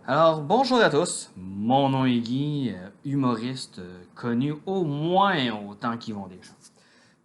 Alors, bonjour à tous. Mon nom est Guy, humoriste connu au moins autant qu'ils vont déjà.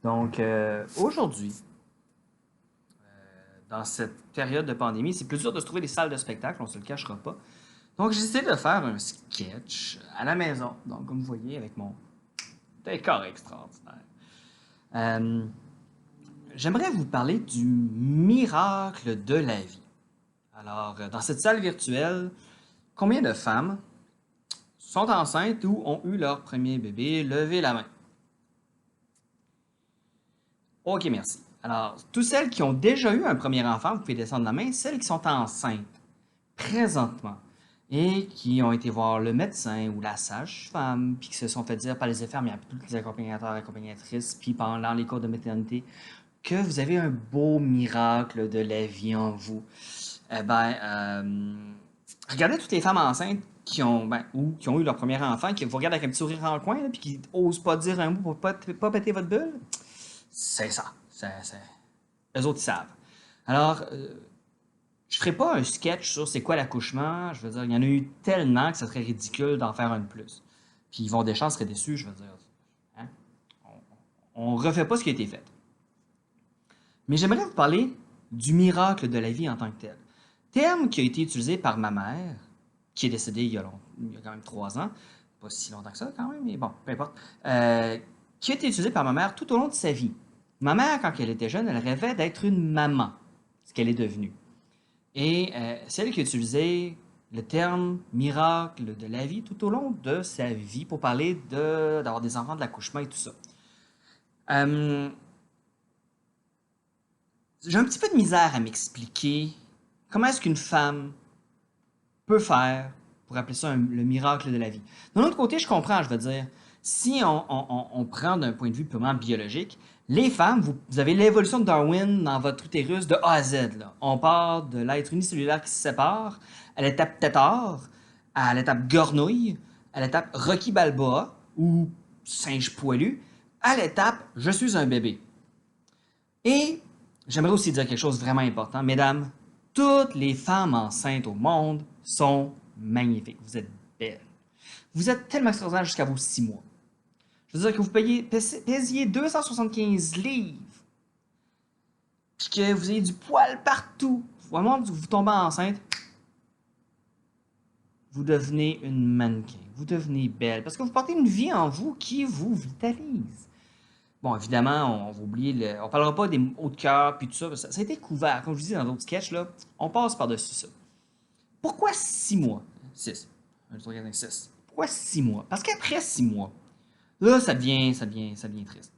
Donc, aujourd'hui, dans cette période de pandémie, c'est plus dur de se trouver des salles de spectacle, on se le cachera pas. Donc, j'ai décidé de faire un sketch à la maison. Donc, comme vous voyez, avec mon décor extraordinaire. Euh, J'aimerais vous parler du miracle de la vie. Alors, dans cette salle virtuelle, combien de femmes sont enceintes ou ont eu leur premier bébé? Levez la main. OK, merci. Alors, toutes celles qui ont déjà eu un premier enfant, vous pouvez descendre la main. Celles qui sont enceintes présentement et qui ont été voir le médecin ou la sage-femme, puis qui se sont fait dire par les infirmières, puis tous les accompagnateurs, accompagnatrices, puis pendant les cours de maternité, que vous avez un beau miracle de la vie en vous. Eh ben, regardez toutes les femmes enceintes qui ont, ou qui ont eu leur premier enfant, qui vous regardent avec un petit sourire en coin, là, puis qui n'osent pas dire un mot pour pas péter votre bulle. C'est ça. Eux autres, ils savent. Alors, je ferai pas un sketch sur c'est quoi l'accouchement. Je veux dire, il y en a eu tellement que ça serait ridicule d'en faire un de plus. Puis Yvon Deschamps serait déçu, je veux dire. Hein? On refait pas ce qui a été fait. Mais j'aimerais vous parler du miracle de la vie en tant que tel. Terme qui a été utilisé par ma mère, qui est décédée il y a quand même 3 ans, pas si longtemps que ça quand même, mais bon, peu importe, qui a été utilisé par ma mère tout au long de sa vie. Ma mère, quand elle était jeune, elle rêvait d'être une maman, ce qu'elle est devenue. Et c'est elle qui a utilisé le terme miracle de la vie tout au long de sa vie pour parler d'avoir des enfants, de l'accouchement et tout ça. Euh, j'ai un petit peu de misère à m'expliquer comment est-ce qu'une femme peut faire pour appeler ça le miracle de la vie. D'un autre côté, je comprends, je veux dire, si on prend d'un point de vue purement biologique, les femmes, vous avez l'évolution de Darwin dans votre utérus de A à Z. Là. On part de l'être unicellulaire qui se sépare à l'étape tétard, à l'étape gornouille, à l'étape Rocky Balboa ou singe poilu, à l'étape je suis un bébé. Et j'aimerais aussi dire quelque chose de vraiment important. Mesdames, toutes les femmes enceintes au monde sont magnifiques. Vous êtes belles. Vous êtes tellement extraordinaires jusqu'à vos 6 mois. Je veux dire que vous pésiez 275 livres, puis que vous ayez du poil partout. Au moment où vous tombez enceinte, vous devenez une mannequin. Vous devenez belle. Parce que vous portez une vie en vous qui vous vitalise. Bon, évidemment, on va oublier on parlera pas des hauts de cœur puis tout ça, ça a été couvert. Comme je vous dis dans d'autres sketchs, là, on passe par-dessus ça. Pourquoi 6 mois? 6. 1, 2, 3, 4, 5, 6. Pourquoi 6 mois? Parce qu'après 6 mois, là, ça devient triste.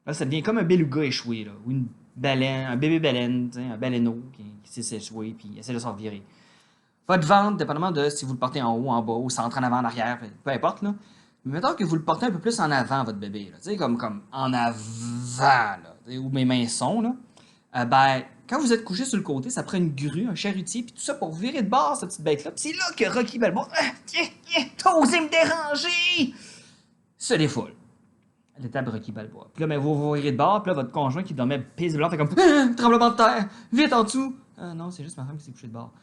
Là, ça devient comme un beluga échoué, là, ou une baleine, un bébé baleine, un baleineau qui s'est échoué puis essaie de s'en virer. Votre ventre, dépendamment de si vous le portez en haut, en bas, au centre, en avant, en arrière, peu importe, là. Mais mettons que vous le portez un peu plus en avant, votre bébé, là, comme en avant, là, où mes mains sont, là. Ben, quand vous êtes couché sur le côté, ça prend une grue, un charrutier, puis tout ça pour virer de bord, cette petite bête-là. Puis c'est là que Rocky Balboa, t'as osé me déranger! Se défoule. À l'étape de Rocky Balboa. Puis là, ben, vous virez de bord, puis là, votre conjoint qui dormait paisiblement fait comme tremblement de terre, vite en dessous. Non, c'est juste ma femme qui s'est couchée de bord.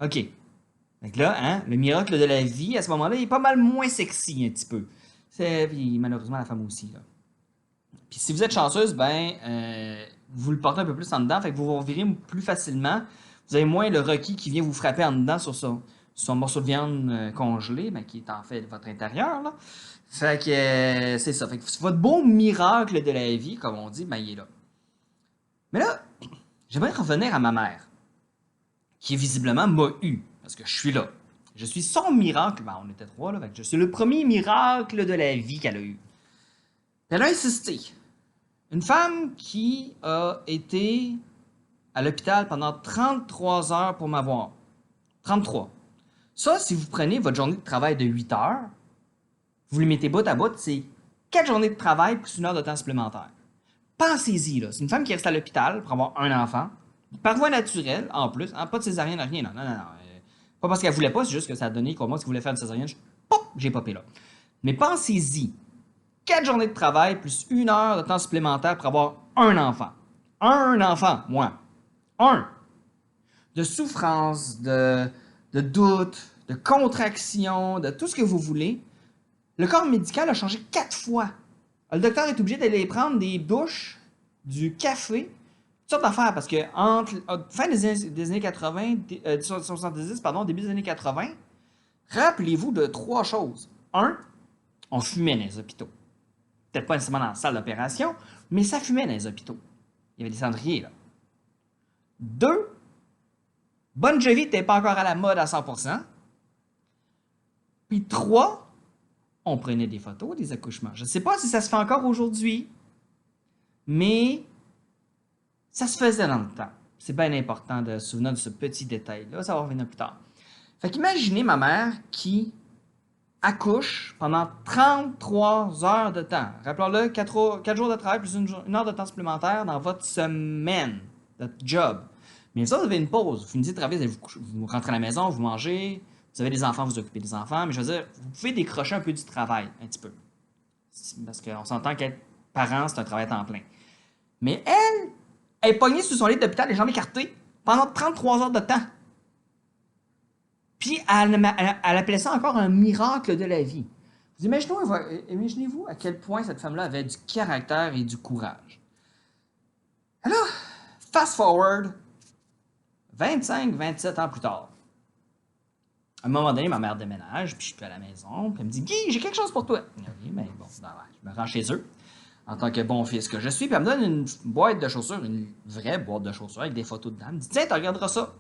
OK. Donc là, hein, le miracle de la vie, à ce moment-là, il est pas mal moins sexy un petit peu. Puis malheureusement, la femme aussi, là. Puis si vous êtes chanceuse, ben, vous le portez un peu plus en dedans, fait que vous vous revirez plus facilement. Vous avez moins le Rocky qui vient vous frapper en dedans sur son morceau de viande congelé, ben, qui est en fait votre intérieur, là. Fait que c'est ça. Fait que votre beau miracle de la vie, comme on dit, ben, il est là. Mais là, j'aimerais revenir à ma mère, qui visiblement m'a eu, parce que je suis là. Je suis son miracle. Ben, on était 3, là. Fait que je suis le premier miracle de la vie qu'elle a eu. Elle a insisté. Une femme qui a été à l'hôpital pendant 33 heures pour m'avoir. 33. Ça, si vous prenez votre journée de travail de 8 heures, vous le mettez bout à bout, c'est 4 journées de travail plus 1 heure de temps supplémentaire. Pensez-y, là. C'est une femme qui reste à l'hôpital pour avoir un enfant, par voie naturelle, en plus, hein, pas de césarienne, rien, non. Pas parce qu'elle voulait pas, c'est juste que ça a donné qu'au moins, si vous voulez faire une césarienne, j'ai popé là. Mais pensez-y, 4 journées de travail plus 1 heure de temps supplémentaire pour avoir un enfant. Un enfant, moi. Un. de souffrance, de doute, de contraction, de tout ce que vous voulez, le corps médical a changé 4 fois. Le docteur est obligé d'aller prendre des douches, du café, toutes sortes d'affaires, parce que entre fin des années 80, 70, pardon, début des années 80, rappelez-vous de 3 choses. Un, on fumait dans les hôpitaux. Peut-être pas nécessairement dans la salle d'opération, mais ça fumait dans les hôpitaux. Il y avait des cendriers, là. 2, Bon Jovi n'était pas encore à la mode à 100%. Puis 3, on prenait des photos des accouchements. Je ne sais pas si ça se fait encore aujourd'hui, mais ça se faisait dans le temps. C'est bien important de se souvenir de ce petit détail-là. Ça va revenir plus tard. Fait qu'imaginez ma mère qui accouche pendant 33 heures de temps. Rappelons-le, 4 jours de travail plus une heure de temps supplémentaire dans votre semaine de job. Mais ça, vous avez une pause. Vous finissez de travailler, vous rentrez à la maison, vous mangez, vous avez des enfants, vous occupez des enfants. Mais je veux dire, vous pouvez décrocher un peu du travail, un petit peu. Parce qu'on s'entend qu'être parent, c'est un travail à temps plein. Mais elle est pognée sur son lit d'hôpital, les jambes écartées, pendant 33 heures de temps. Puis elle appelait ça encore un miracle de la vie. Vous imaginez-vous à quel point cette femme-là avait du caractère et du courage. Alors, fast forward, 25-27 ans plus tard. À un moment donné, ma mère déménage, puis je suis à la maison, puis elle me dit « Guy, j'ai quelque chose pour toi. » Oui, mais bon, je me rends chez eux, en tant que bon fils que je suis, puis elle me donne une boîte de chaussures, une vraie boîte de chaussures avec des photos dedans. Elle me dit « Tiens, tu regarderas ça. »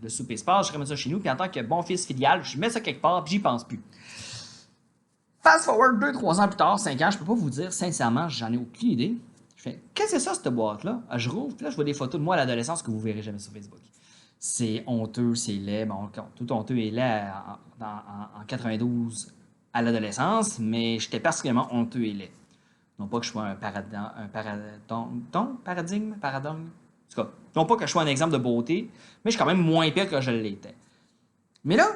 Le souper se passe, je remets ça chez nous, puis en tant que bon fils filial, je mets ça quelque part, puis j'y pense plus. Fast forward 2-3 ans plus tard, 5 ans, je peux pas vous dire, sincèrement, j'en ai aucune idée. Je fais, qu'est-ce que c'est ça, cette boîte-là? Je rouvre, puis là, je vois des photos de moi à l'adolescence que vous verrez jamais sur Facebook. C'est honteux, c'est laid, bon, tout honteux et laid en 92 à l'adolescence, mais j'étais particulièrement honteux et laid. Non pas que je sois un paradigme, en tout cas, non pas que je sois un exemple de beauté, mais je suis quand même moins pire que je l'étais. Mais là,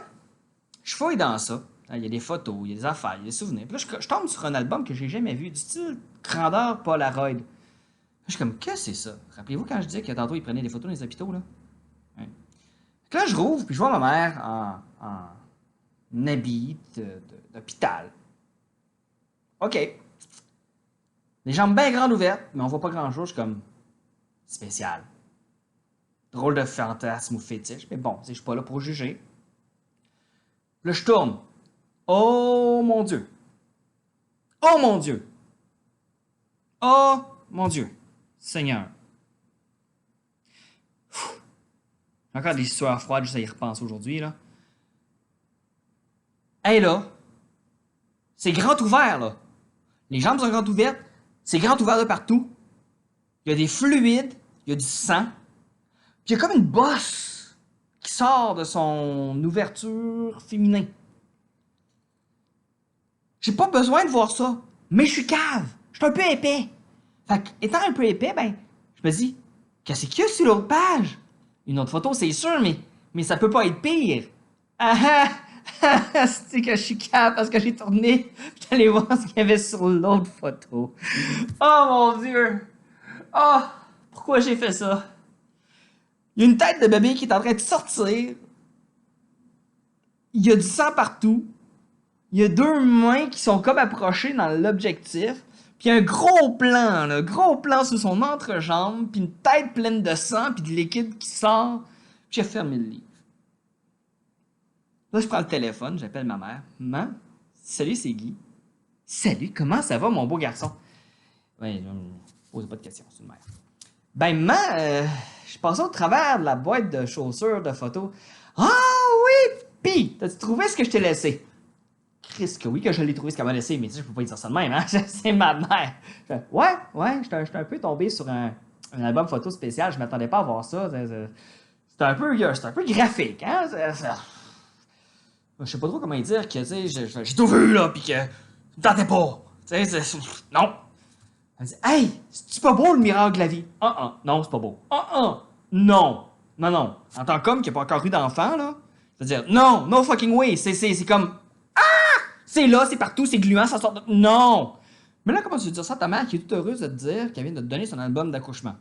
je fouille dans ça. Il y a des photos, il y a des affaires, il y a des souvenirs. Puis là, je tombe sur un album que j'ai jamais vu, du style grandeur Polaroid. Je suis comme, qu'est-ce que c'est ça? Rappelez-vous quand je disais que tantôt, ils prenaient des photos dans les hôpitaux, là? Hein? Là, je rouvre, puis je vois ma mère en habit d'hôpital. OK. Les jambes bien grandes ouvertes, mais on voit pas grand-chose. Je suis comme, spécial. Drôle de fantasme ou fétiche, mais bon, je suis pas là pour juger. Là, je tourne. Oh mon Dieu! Oh mon Dieu! Oh mon Dieu! Seigneur! J'ai encore des sueurs froides juste à y repenser aujourd'hui, là. Hey là! C'est grand ouvert, là! Les jambes sont grandes ouvertes, c'est grand ouvert de partout. Il y a des fluides, il y a du sang. Puis il y a comme une bosse qui sort de son ouverture féminin. J'ai pas besoin de voir ça, mais je suis cave. Je suis un peu épais. Fait étant un peu épais, ben, je me dis, qu'est-ce qu'il y a sur l'autre page? Une autre photo, c'est sûr, mais ça peut pas être pire. Ah ah! C'est que je suis cave parce que j'ai tourné. J'allais voir ce qu'il y avait sur l'autre photo. Oh mon Dieu! Oh! Pourquoi j'ai fait ça? Il y a une tête de bébé qui est en train de sortir. Il y a du sang partout. Il y a 2 mains qui sont comme approchées dans l'objectif. Puis il y a un gros plan sur son entrejambe. Puis une tête pleine de sang, puis de liquide qui sort. Puis j'ai fermé le livre. Là, je prends le téléphone, j'appelle ma mère. Maman, salut, c'est Guy. Salut, comment ça va, mon beau garçon? Oui, ne posez pas de questions, c'est une mère. Ben, maman, je passais au travers de la boîte de chaussures, de photos. Ah oui! Pis, t'as-tu trouvé ce que je t'ai laissé? Chris, que oui, que je l'ai trouvé ce qu'elle m'a laissé, mais tu sais, je peux pas dire ça de même, hein? C'est ma mère. Ouais, j'étais un peu tombé sur un album photo spécial, je m'attendais pas à voir ça. C'était un peu graphique, hein? Je sais pas trop comment dire que, tu sais, j'ai tout vu, là, pis que ça me tentait pas. Tu sais, non. Elle dit, hey, c'est pas beau le miracle de la vie? Non, c'est pas beau. Non. En tant qu'homme qui a pas encore eu d'enfant, là, c'est-à-dire, non, no fucking way. C'est comme, c'est là, c'est partout, c'est gluant, ça sort de... Non! Mais là, comment tu veux dire ça à ta mère qui est toute heureuse de te dire qu'elle vient de te donner son album d'accouchement?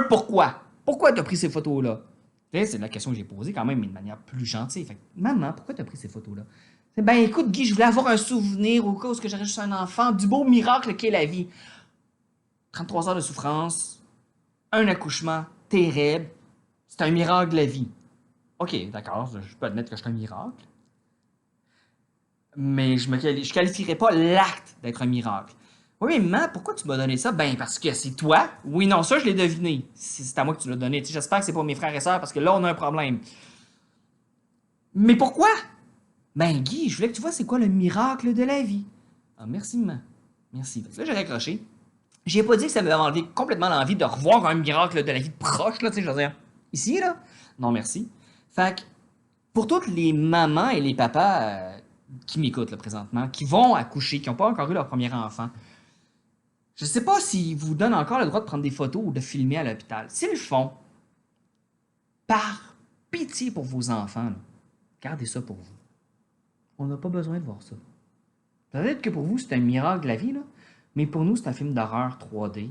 Pourquoi? Pourquoi tu as pris ces photos-là? C'est la question que j'ai posée quand même, mais de manière plus gentille. Fait que, maman, pourquoi tu as pris ces photos-là? Ben écoute, Guy, je voulais avoir un souvenir au cas où j'aurais juste un enfant, du beau miracle qu'est la vie. 33 heures de souffrance, un accouchement terrible, c'est un miracle de la vie. Ok, d'accord, je peux admettre que c'est un miracle, mais je qualifierais pas l'acte d'être un miracle. Oui, mais maman, pourquoi tu m'as donné ça? Ben, parce que c'est toi. Oui, non, ça, je l'ai deviné. C'est à moi que tu l'as donné. J'espère que c'est pas mes frères et sœurs, parce que là, on a un problème. Mais pourquoi? Ben, Guy, je voulais que tu vois c'est quoi le miracle de la vie. Ah, merci, maman. Merci. Fait que là, j'ai raccroché. J'ai pas dit que ça m'avait enlevé complètement l'envie de revoir un miracle de la vie proche, là, tu sais, je veux dire. Ici, là. Non, merci. Fait que, pour toutes les mamans et les papas qui m'écoutent, là, présentement, qui vont accoucher, qui n'ont pas encore eu leur premier enfant, je sais pas s'ils vous donnent encore le droit de prendre des photos ou de filmer à l'hôpital. S'ils le font, par pitié pour vos enfants, là, gardez ça pour vous. On n'a pas besoin de voir ça. Peut-être que pour vous, c'est un miracle de la vie, là, mais pour nous, c'est un film d'horreur 3D.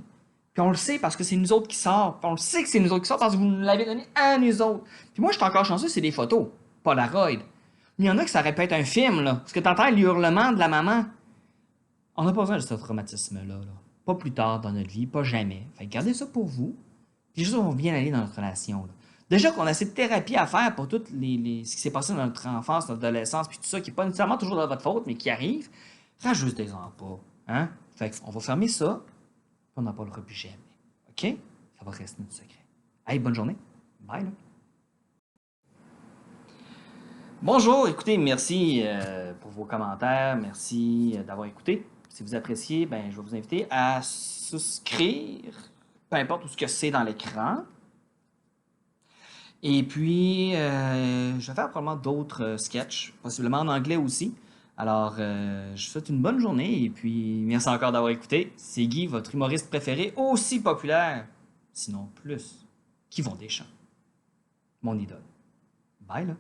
Puis on le sait parce que c'est nous autres qui sort. Puis on le sait que c'est nous autres qui sort parce que vous nous l'avez donné à nous autres. Puis moi, je suis encore chanceux, c'est des photos, pas la roid. Il y en a qui ça répète un film, là. Parce que t'entends l'hurlement de la maman. On n'a pas besoin de ce traumatisme-là, là. Pas plus tard dans notre vie, pas jamais. Fait que gardez ça pour vous. Puis juste, on va bien aller dans notre relation, là. Déjà qu'on a cette thérapie à faire pour tout ce qui s'est passé dans notre enfance, notre adolescence, puis tout ça, qui n'est pas nécessairement toujours de votre faute, mais qui arrive, rajoutez-en pas. Hein? Fait qu'on va fermer ça, puis on n'en parlera plus jamais. OK? Ça va rester notre secret. Hey, bonne journée. Bye, là. Bonjour, écoutez, merci pour vos commentaires, merci d'avoir écouté. Si vous appréciez, ben, je vais vous inviter à souscrire, peu importe où ce que c'est dans l'écran. Et puis, je vais faire probablement d'autres sketchs, possiblement en anglais aussi. Alors, je vous souhaite une bonne journée et puis merci encore d'avoir écouté. C'est Guy, votre humoriste préféré, aussi populaire, sinon plus, qui vont des champs. Mon idole. Bye là.